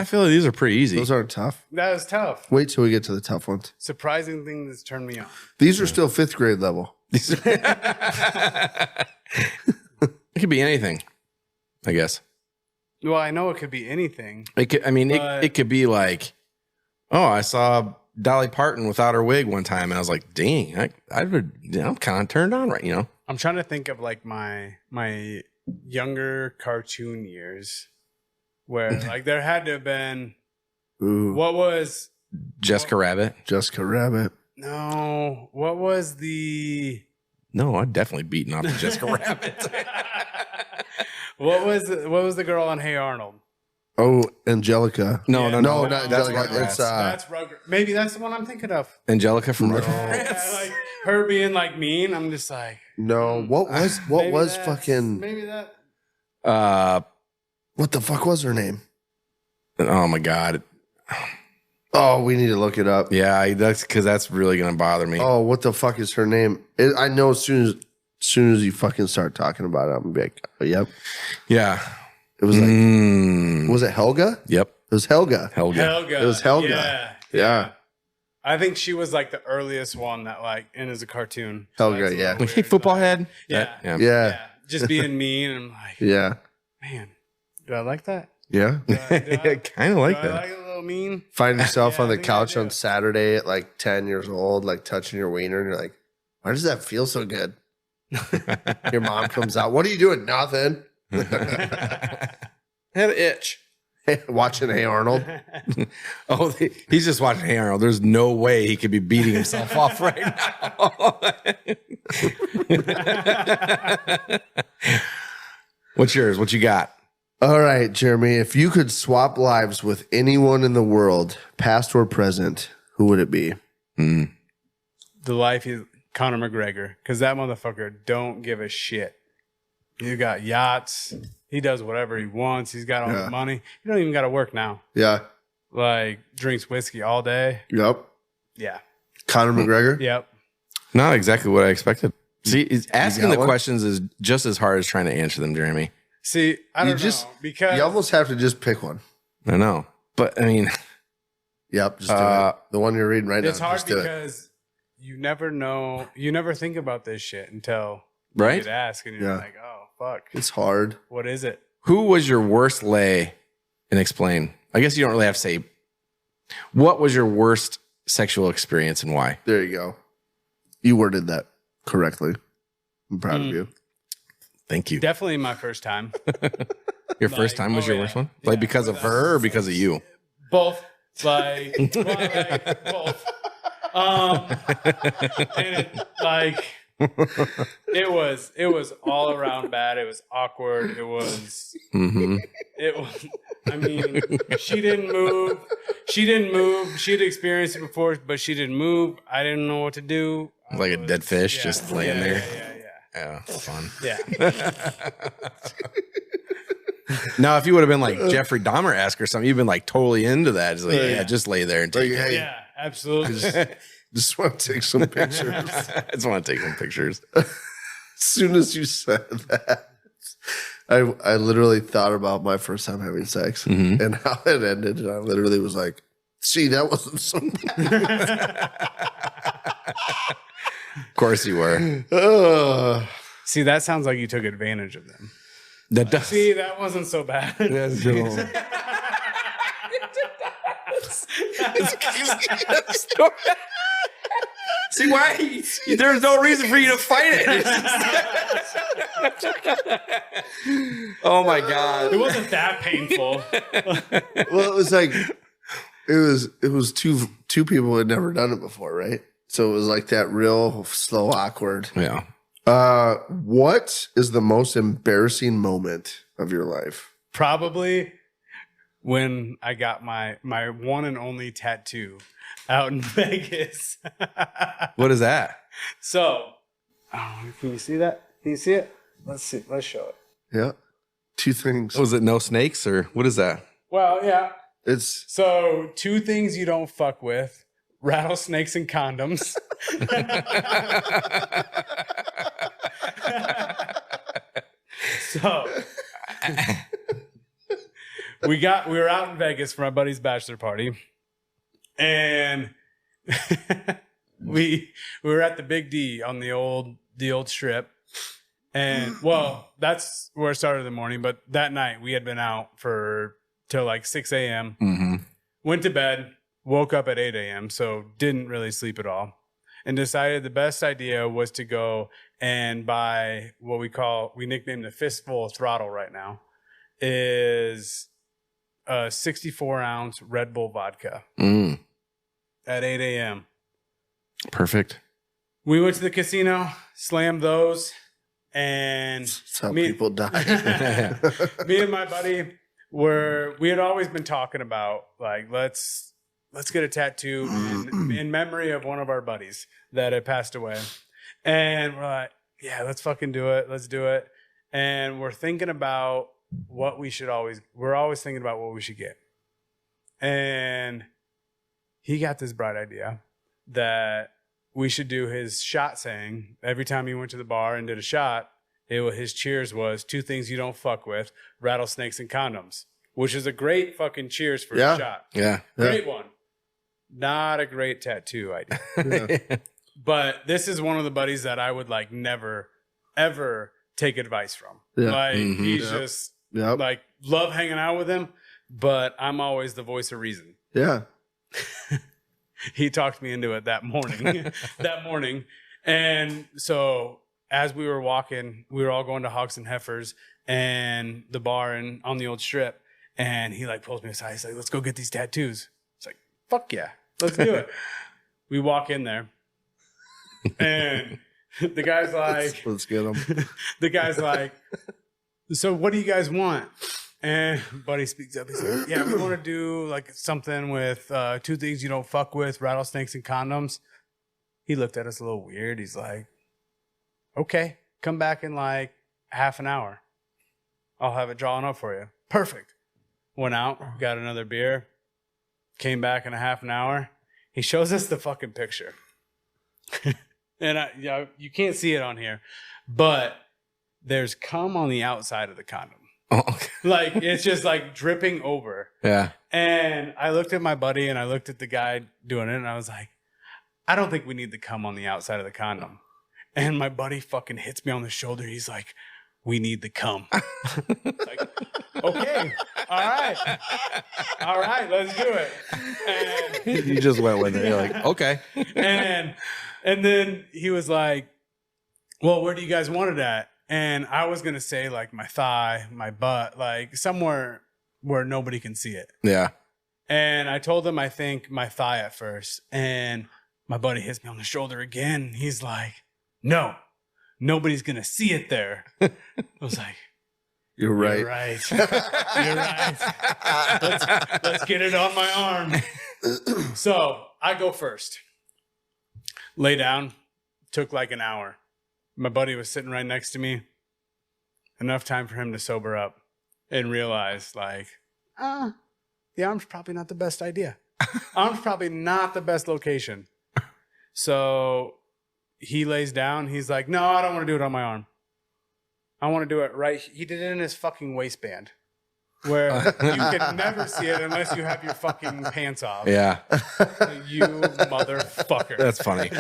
feel like these are pretty easy. Those aren't tough. That was tough. Wait till we get to the tough ones. Surprising thing that's turned me on. These are still 5th grade level. It could be anything, I guess. Well, I know it could be anything. It could, it could be like, oh, I saw Dolly Parton without her wig one time, and I was like, dang, I'm kind of turned on, right? You know, I'm trying to think of like my younger cartoon years, where like there had to have been. Ooh. What was Jessica Rabbit? Jessica Rabbit. No, what was the? No, I'd definitely beaten off the Jessica Rabbit. What was the girl on Hey Arnold? Oh, Angelica. No, not that's Angelica. Rugrats. That's Rugrats. Maybe that's the one I'm thinking of. Angelica from Rugrats. Yeah, like her being like mean. I'm just like, no. What was fucking? Maybe that. What the fuck was her name? Oh my god. Oh, we need to look it up. Yeah, that's because that's really gonna bother me. Oh, what the fuck is her name? I know as soon as you fucking start talking about it, I'm gonna be like, oh, yep. Yeah. It was like, was it Helga? Yep. It was Helga. Helga. It was Helga. Yeah. I think she was like the earliest one that like, and as a cartoon. Helga, yeah. Like, hey, football head. Yeah. Yeah. Just being mean. And I'm like, Yeah. man, do I like that? Yeah. Kind of like I that. like a little mean. Find yourself Yeah, on I the think couch I do. on Saturday at like 10 years old, like touching your wiener, and you're like, why does that feel so good? Your mom comes out. What are you doing? Nothing. Had an itch. Watching Hey Arnold. Oh, he's just watching Hey Arnold. There's no way he could be beating himself off right now. What's yours? What you got? All right, Jeremy, if you could swap lives with anyone in the world, past or present, who would it be? The life is Conor McGregor, because that motherfucker don't give a shit. You got yachts. He does whatever he wants. He's got all the money. He don't even got to work now. Yeah. Like, drinks whiskey all day. Yep. Yeah. Conor McGregor? Yep. Not exactly what I expected. See, asking the one? questions is just as hard as trying to answer them, Jeremy. See, I don't know. Because You almost have to just pick one. I know. But, I mean, Yep, just do it. The one you're reading right now. it's hard just do it. because you never know. You never think about this shit until right? you get asked, and you're Yeah. like, oh, fuck. It's hard. What is it? Who was your worst lay? And explain. I guess you don't really have to say. What was your worst sexual experience and why? There you go. You worded that correctly. I'm proud of you. Thank you. Definitely my first time. Your first time was oh, your yeah. worst one? Like Yeah, because of her or because of you? Both. Like, well, like both. And it was all around bad. It was awkward. It was, I mean, she didn't move. She'd experienced it before, but she didn't move. I didn't know what to do. Like a dead fish just laying there. Yeah. Yeah, fun. Yeah. Oh, Now, if you would have been like Jeffrey Dahmer esque or something, you've been like totally into that. It's like, yeah, just lay there and take Like, it. hey, Yeah, absolutely. just want to take some pictures. I just want to take some pictures. As soon as you said that, I literally thought about my first time having sex and how it ended. And I literally was like, see, that wasn't so bad. Of course you were. See, that sounds like you took advantage of them. That does. See, that wasn't so bad. See why? There's no reason for you to fight it. Oh my god! It wasn't that painful. Well, it was like it was two people who had never done it before, right? So it was like that real slow, awkward. Yeah. What is the most embarrassing moment of your life? Probably when I got my one and only tattoo out in Vegas. What is that? So, can you see that? Can you see it? Let's see. Let's show it. Yeah, two things. Was it no snakes or what is that? Well, yeah. It's So, two things you don't fuck with: rattlesnakes and condoms. So we were out in Vegas for my buddy's bachelor party, and we were at the Big D on the old strip. And well, that's where it started in the morning, but that night we had been out till like 6 a.m. Went to bed, woke up at 8 a.m., so didn't really sleep at all, and decided the best idea was to go and buy what we nicknamed the Fistful of Throttle right now, is a 64-ounce Red Bull vodka at 8 a.m. Perfect. We went to the casino, slammed those, and that's how people die. me and my buddy we had always been talking about, like, let's get a tattoo in memory of one of our buddies that had passed away. And we're like, yeah, let's fucking do it. Let's do it. And we're thinking about we're always thinking about what we should get. And he got this bright idea that we should do his shot saying. Every time he went to the bar and did a shot, his cheers was 2 things you don't fuck with: rattlesnakes and condoms, which is a great fucking cheers for a shot. Yeah. Great one. Not a great tattoo idea. But this is one of the buddies that I would like never, ever take advice from. Yeah. Like he's just like love hanging out with him, but I'm always the voice of reason. Yeah. He talked me into it that morning. And so as we were walking, we were all going to Hogs and Heifers and the bar and on the old strip. And he like pulls me aside. He's like, let's go get these tattoos. It's like, fuck yeah, let's do it. We walk in there and the guy's like, let's get them. The guy's like, so what do you guys want? And Buddy speaks up. He's like, yeah, we want to do like something with 2 things you don't fuck with, rattlesnakes and condoms. He looked at us a little weird. He's like, okay, come back in like half an hour. I'll have it drawn up for you. Perfect. Went out, got another beer, came back in a half an hour. He shows us the fucking picture. And you can't see it on here, but there's cum on the outside of the condom. Oh, okay. Like, it's just like dripping over. Yeah. And I looked at my buddy and I looked at the guy doing it and I was like, I don't think we need the cum on the outside of the condom. And my buddy fucking hits me on the shoulder. He's like, we need the cum. Like, okay. All right, let's do it. And You just went with it. You're like, okay. and then he was like, well, where do you guys want it at? And I was going to say like my thigh, my butt, like somewhere where nobody can see it. Yeah. And I told him, I think my thigh at first. And my buddy hits me on the shoulder again. He's like, no, nobody's going to see it there. I was like, You're right. You're right. You're right. Let's get it on my arm. So I go first. Lay down. Took like an hour. My buddy was sitting right next to me. Enough time for him to sober up and realize, like, the arm's probably not the best idea. Arm's probably not the best location. So he lays down. He's like, no, I don't want to do it on my arm. I want to do it right. He did it in his fucking waistband where you can never see it unless you have your fucking pants off. Yeah. You motherfucker. That's funny.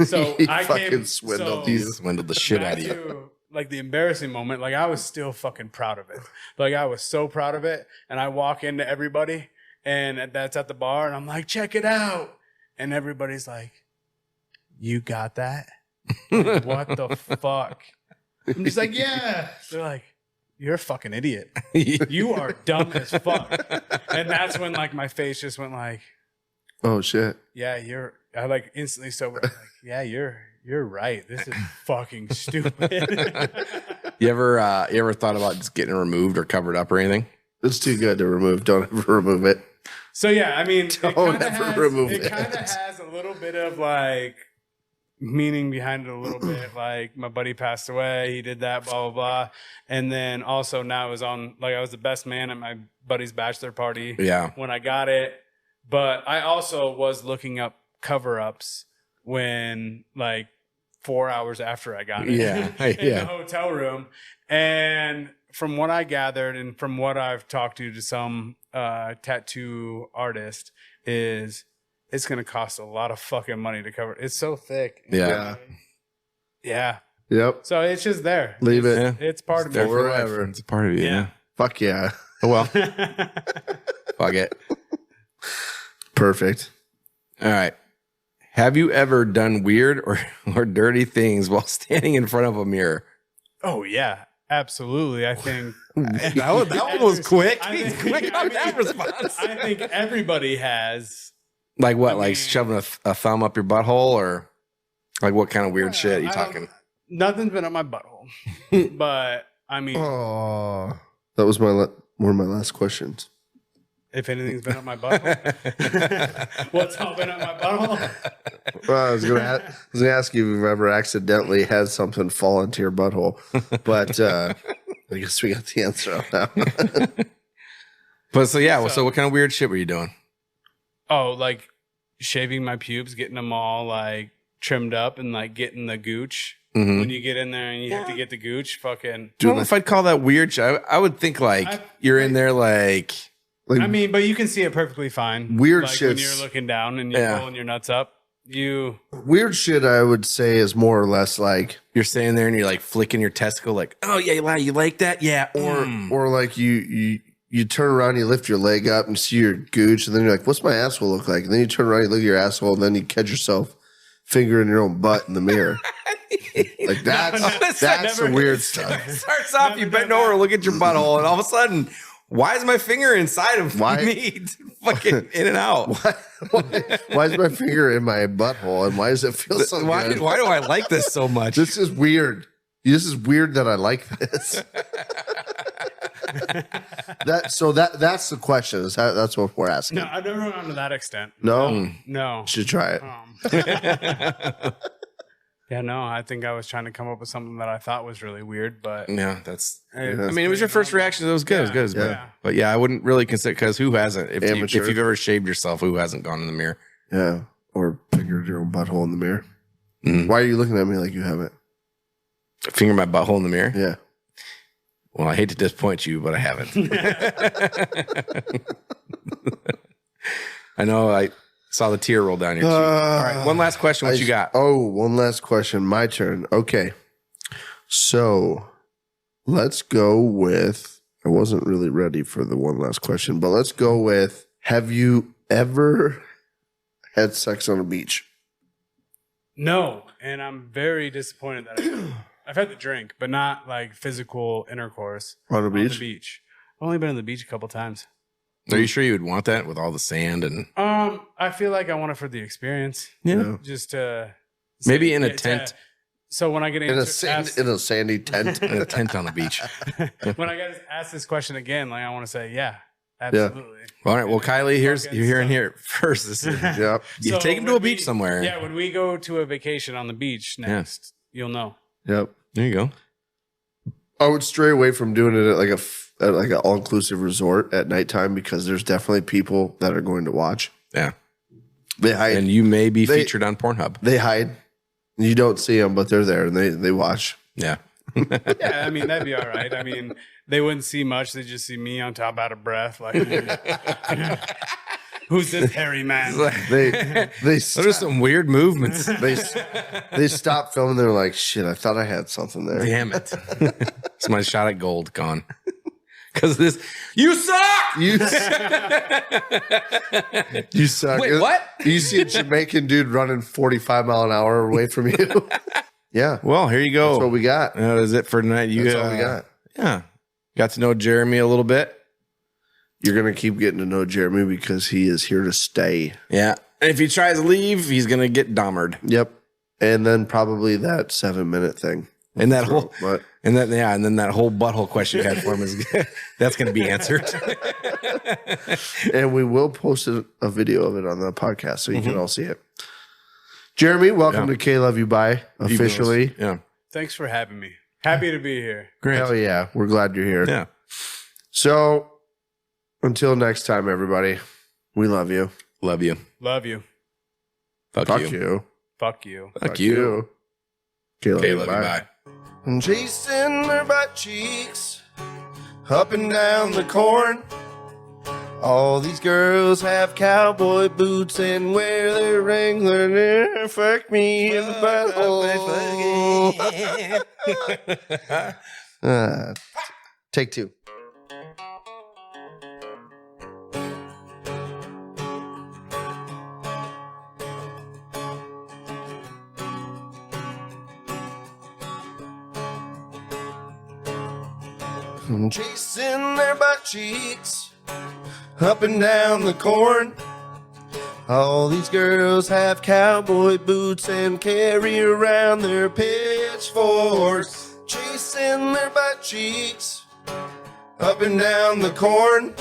So He I fucking came, swindled so You swindled the shit back out of you. to, like the embarrassing moment, like I was still fucking proud of it. Like I was so proud of it. And I walk into everybody and that's at the bar and I'm like, check it out. And everybody's like, you got that? Like, what the fuck? I'm just like, yeah. They're like, you're a fucking idiot. You are dumb as fuck. And that's when like my face just went like, Oh shit. yeah, I like instantly sobered. Like, yeah, you're right. This is fucking stupid. You ever thought about just getting it removed or covered up or anything? It's too good to remove. Don't ever remove it. So yeah, I mean, Don't ever remove it it. kind of has a little bit of like meaning behind it a little bit. Like my buddy passed away, he did that, blah blah blah, and then also now it was on like I was the best man at my buddy's bachelor party. Yeah. When I got it, but I also was looking up cover-ups when like 4 hours after I got it. Yeah. in Yeah. the hotel room, and from what I gathered and from what I've talked to some tattoo artist is it's going to cost a lot of fucking money to cover it. It's so thick. Yeah. Yeah. Yep. So it's just there. Leave it. Yeah. It's part of There me. Forever. It's a part of you. Yeah. Fuck yeah. Oh, well. Fuck it. Perfect. All right. Have you ever done weird or dirty things while standing in front of a mirror? Oh, yeah. Absolutely. I think That one was quick. I He's think- quick on that response. I think everybody has. Like what? I Like mean- shoving a thumb up your butthole, or like what kind of weird shit are you I don't- talking? Nothing's been up my butthole. But I mean, Oh, that was one of my last questions. if anything's been up my butthole, what's all been up my butthole? Well, I was gonna ask you if you've ever accidentally had something fall into your butthole, but I guess we got the answer on that one. But so what kind of weird shit were you doing? Oh, like shaving my pubes, getting them all like trimmed up and like getting the gooch. Mhm. When you get in there and you have to get the gooch, fucking. I don't know if I'd call that weird shit. I would think like you're in there like Like I mean, but you can see it perfectly fine. Weird like when shits. you're looking down and you're Yeah. pulling your nuts up. Weird shit, I would say, is more or less like You're standing there and you're like flicking your testicle, like, oh yeah, you like that, yeah, or like you turn around, you lift your leg up and see your gooch, and then you're like, what's my asshole look like? And then you turn around, you look at your asshole, and then you catch yourself fingering your own butt in the mirror. Like that's the weird stuff. It starts off, you bend over, look at your butthole, and all of a sudden, why is my finger inside of me? Fucking in and out. Why is my finger in my butthole, and why does it feel so good? Why do I like this so much? This is weird. This is weird that I like this. That's the question. That's what we're asking. No, I've never gone to that extent. No? No. Should try it. Yeah, no, I think I was trying to come up with something that I thought was really weird, but Yeah, that's. Hey, I mean, it was your first reaction. It was good. It was good. Yeah. But yeah, I wouldn't really consider, because who hasn't? If Amateur. you've ever shaved yourself, who hasn't gone in the mirror? Yeah. Or fingered your own butthole in the mirror. Mm. Why are you looking at me like you haven't? Finger my butthole in the mirror? Yeah. Well, I hate to disappoint you, but I haven't. I know I saw the tear roll down your cheek. All right, one last question. What you got? Oh, one last question. My turn. Okay. So let's go with, I wasn't really ready for the one last question, but let's go with, have you ever had sex on a beach? no. And I'm very disappointed that I've had the drink, but not like physical intercourse On a on the beach? beach. I've only been on the beach a couple times. Are you sure you would want that with all the sand and I feel like I want it for the experience. Yeah. Just to maybe in a tent? So when I get In a sandy tent. In a tent on the beach. when I get asked this question again, like I want to say, yeah, absolutely. All right. Well, Kylie, you're hearing here first. This is, Yep. you So take him to when a beach somewhere. Yeah, when we go to a vacation on the beach next, you'll know. Yep. There you go. I would stray away from doing it at like an all-inclusive resort at nighttime, because there's definitely people that are going to watch. Yeah. They hide. And you may be featured on Pornhub. They hide. You don't see them, but they're there and they watch. Yeah. Yeah, I mean, that'd be all right. I mean, they wouldn't see much. They just see me on top out of breath. Like, who's this hairy man? They Those are some weird movements. they stop filming. They're like, shit, I thought I had something there. Damn it. Somebody shot at gold. Gone. Because this, you suck! You suck. Wait, what? You see a Jamaican dude running 45 mile an hour away from you. Yeah. Well, here you go. That's what we got. That is it for tonight. That's all we got. Yeah. Got to know Jeremy a little bit. You're going to keep getting to know Jeremy because he is here to stay. Yeah. And if he tries to leave, he's going to get dommered. Yep. And then probably that 7-minute thing. And that whole, But and then that whole butthole question you had for him is that's going to be answered. and we will post a video of it on the podcast so you can all see it. Jeremy, welcome to KLYB officially. Yeah. Thanks for having me. Happy to be here. Great. Hell yeah. We're glad you're here. Yeah. So until next time, everybody, we love you. Love you. Love you. Fuck Fuck you. you. Fuck you. Fuck you. KLYB. Love you. Bye. Chasing their butt cheeks up and down the corn. All these girls have cowboy boots and wear their Wrangler. Fuck me in the butthole. Take two. Chasing their butt cheeks up and down the corn. All these girls have cowboy boots and carry around their pitchforks. Chasing their butt cheeks up and down the corn.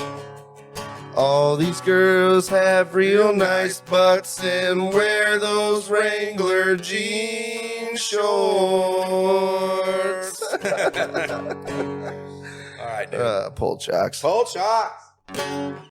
All these girls have real nice butts and wear those Wrangler jean shorts. All right, dude. Pull jocks. Pull shots.